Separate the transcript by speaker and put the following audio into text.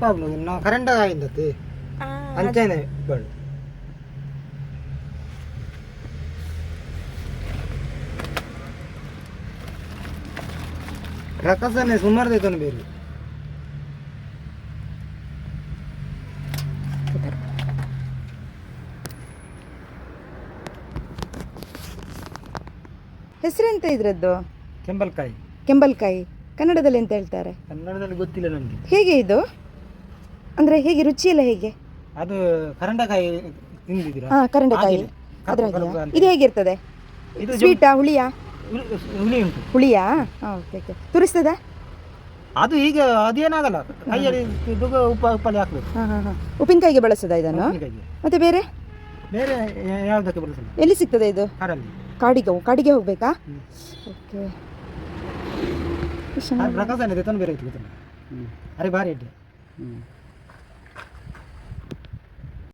Speaker 1: Problem ನಾವು current ಆಯಿಂದತ್ತೆ ಅಂಚೆನೆ ಬಳ್ಳು ರಕಸನೆ ಸುಮಾರು ದೈತನು ಬೇರೆ
Speaker 2: ಹೆಸರೆಂತ ಇದ್ರದ್ದು?
Speaker 1: ಕೆಂಬಲ್ಕಾಯಿ.
Speaker 2: ಕೆಂಬಲ್ಕಾಯಿ ಕನ್ನಡದಲ್ಲಿ ಎಂತ ಹೇಳ್ತಾರೆ?
Speaker 1: ಕನ್ನಡದಲ್ಲಿ ಗೊತ್ತಿಲ್ಲ ನನಗೆ.
Speaker 2: ಹೇಗೆ ಇದು? ಅಂದರೆ ಹೇಗೆ ರುಚಿಯೆಲ್ಲ ಹೇಗೆ?
Speaker 1: ಅದು ಕರಂಡಕಾಯಿ ತಿಂದಿದ್ದೀರಾ?
Speaker 2: ಹಾಂ, ಕರಂಡಕಾಯಿ. ಅದ್ರ ಇದು ಹೇಗಿರ್ತದೆ?
Speaker 1: ಇದು
Speaker 2: ಸ್ವೀಟಾ ಹುಳಿಯಾ?
Speaker 1: ಹುಳಿ ಉಂಟು.
Speaker 2: ಹುಳಿಯಾ? ಹಾಂ, ಓಕೆ ಓಕೆ. ತುರಿಸ್ತದೆ?
Speaker 1: ಅದು ಈಗ ಅದೇನಾಗಲ್ಲ, ಕೈಯಲ್ಲಿ ಉಪ್ಪಲ್ಲಿ ಹಾಕಬೇಕು.
Speaker 2: ಹಾಂ ಹಾಂ ಹಾಂ. ಉಪ್ಪಿನಕಾಯಿಗೆ ಬಳಸೋದಾ ಇದನ್ನು? ಮತ್ತೆ ಬೇರೆ
Speaker 1: ಬೇರೆ ಯಾವುದಕ್ಕೆ ಬಳಸಲ್ಲ.
Speaker 2: ಎಲ್ಲಿ ಸಿಗ್ತದೆ ಇದು?
Speaker 1: ಕಾಡಲ್ಲಿ.
Speaker 2: ಕಾಡಿಗೆ ಹೋಗ್ಬೇಕಾ? ಓಕೆ.
Speaker 1: ಪ್ರಕಾಶನ ಬೇರೆ ಇತ್ತು. ಅರೆ ಭಾರಿ ಇಟ್ಟು.